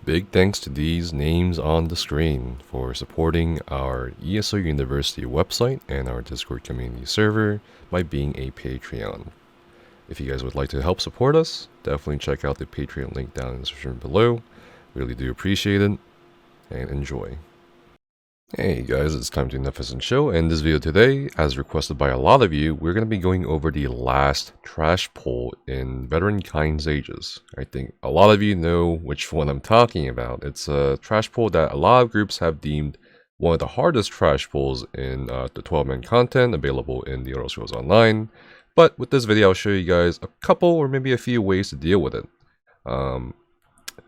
Big thanks to these names on the screen for supporting our ESO University website and our Discord community server by being a Patreon. If you guys would like to help support us, definitely check out the Patreon link down in the description below. Really do appreciate it, and enjoy. Hey guys, it's time to Magnificent Show, and this video today, as requested by a lot of you, we're going to be going over the last trash pull in Veteran Kyne's Aegis. I think a lot of you know which one I'm talking about. It's a trash pull that a lot of groups have deemed one of the hardest trash pulls in the 12-man content available in the Elder Scrolls Online. But with this video, I'll show you guys a couple or maybe a few ways to deal with it.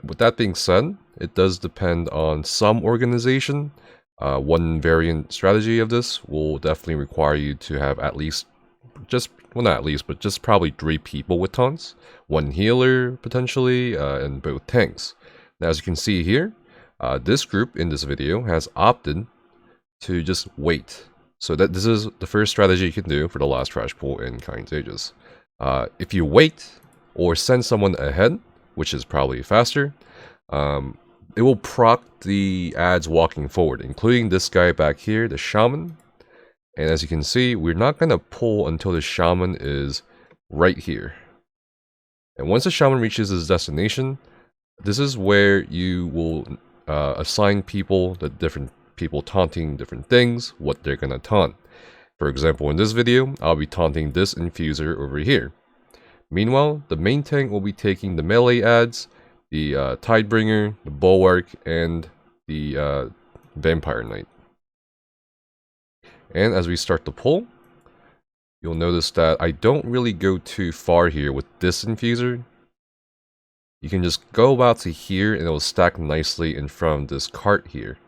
With that being said, it does depend on some organization. One variant strategy of this will definitely require you to have at least, not at least, but just probably 3 people with taunts, 1 healer potentially, and both tanks. Now, as you can see here, this group in this video has opted to just wait. So that this is the first strategy you can do for the last trash pull in Kyne's Aegis. If you wait or send someone ahead, which is probably faster, it will proc the ads walking forward, including this guy back here, the Shaman. And as you can see, we're not going to pull until the Shaman is right here. And once the Shaman reaches his destination, this is where you will assign people, the different people taunting different things, what they're going to taunt. For example, in this video, I'll be taunting this Infuser over here. Meanwhile, the main tank will be taking the melee ads, the Tidebringer, the Bulwark, and the Vampire Knight. And as we start to pull, you'll notice that I don't really go too far here with this Infuser. You can just go about to here and it will stack nicely in front of this cart here.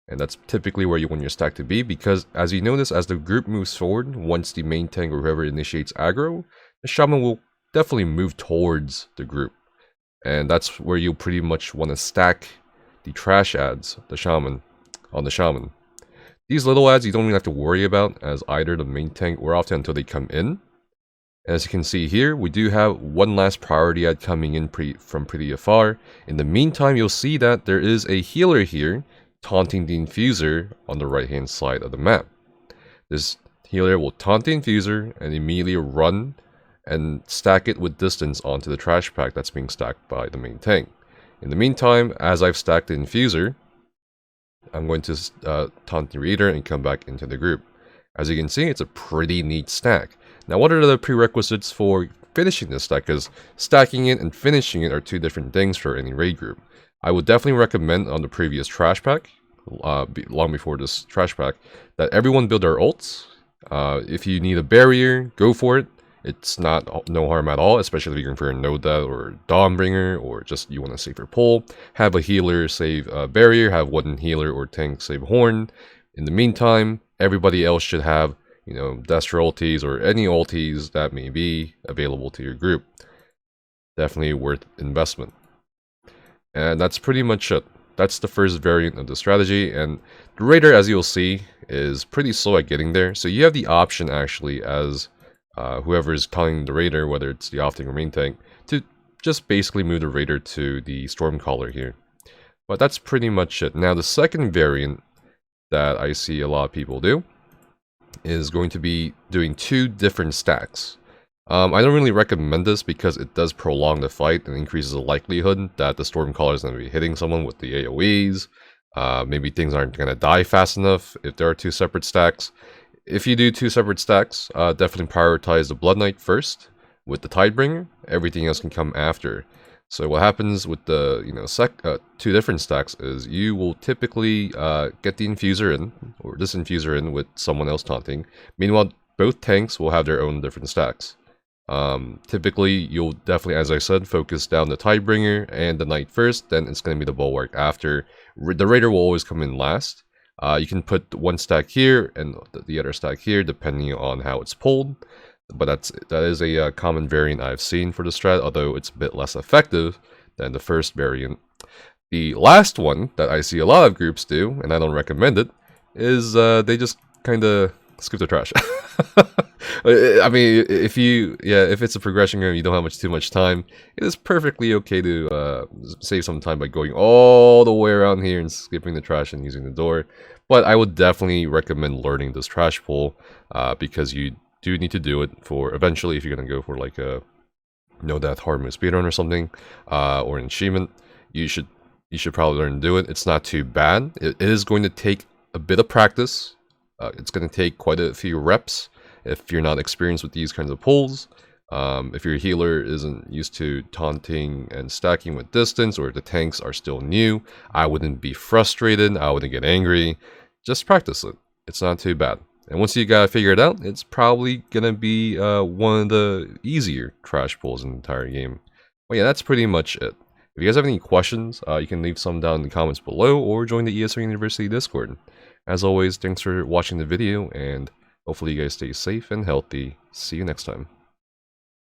And that's typically where you want your stack to be, because as you notice, as the group moves forward, once the main tank or whoever initiates aggro, the Shaman will definitely move towards the group. And that's where you pretty much want to stack the trash ads, the Shaman, on the Shaman. These little ads you don't even have to worry about as either the main tank or often until they come in. And as you can see here, we do have one last priority ad coming in from pretty afar. In the meantime, you'll see that there is a healer here taunting the Infuser on the right hand side of the map. This healer will taunt the Infuser and immediately run and stack it with distance onto the trash pack that's being stacked by the main tank. In the meantime, as I've stacked the Infuser, I'm going to taunt the Reader and come back into the group. As you can see, it's a pretty neat stack. Now, what are the prerequisites for finishing this stack? Because stacking it and finishing it are 2 different things for any raid group. I would definitely recommend on the previous trash pack, long before this trash pack, that everyone build their ults. If you need a barrier, go for it. It's no harm at all, especially if you're going for a No Death or Dawnbringer, or just you want a safer pull. Have a healer save a barrier, have 1 healer or tank save horn. In the meantime, everybody else should have, Destra ultis or any ultis that may be available to your group. Definitely worth investment. And that's pretty much it. That's the first variant of the strategy, and the Raider, as you'll see, is pretty slow at getting there. So you have the option actually as whoever is calling the Raider, whether it's the off-tank or main tank, to just basically move the Raider to the Stormcaller here. But that's pretty much it. Now, the second variant that I see a lot of people do is going to be doing 2 different stacks. I don't really recommend this because it does prolong the fight and increases the likelihood that the Stormcaller is going to be hitting someone with the AoEs. Maybe things aren't going to die fast enough if there are 2 separate stacks. If you do 2 separate stacks, definitely prioritize the Blood Knight first with the Tidebringer. Everything else can come after. So what happens with the 2 different stacks is you will typically get the Infuser in, or this Infuser in with someone else taunting. Meanwhile, both tanks will have their own different stacks. Typically, you'll definitely, as I said, focus down the Tidebringer and the Knight first, then it's going to be the Bulwark after. The Raider will always come in last. You can put 1 stack here and the other stack here, depending on how it's pulled. But that is a common variant I've seen for the strat, although it's a bit less effective than the first variant. The last one that I see a lot of groups do, and I don't recommend it, is they just kind of skip the trash. I mean, if it's a progression game, you don't have too much time. It is perfectly okay to save some time by going all the way around here and skipping the trash and using the door. But I would definitely recommend learning this trash pull because you do need to do it for eventually if you're gonna go for like a no death hard mode speedrun or something, or an achievement. You should probably learn to do it. It's not too bad. It is going to take a bit of practice. It's going to take quite a few reps if you're not experienced with these kinds of pulls. If your healer isn't used to taunting and stacking with distance, or if the tanks are still new, I wouldn't be frustrated. I wouldn't get angry. Just practice it. It's not too bad. And once you gotta figure it out, it's probably gonna be one of the easier trash pulls in the entire game. Well, yeah, that's pretty much it. If you guys have any questions, you can leave some down in the comments below, or join the ESR University Discord. As always, thanks for watching the video, and hopefully you guys stay safe and healthy. See you next time.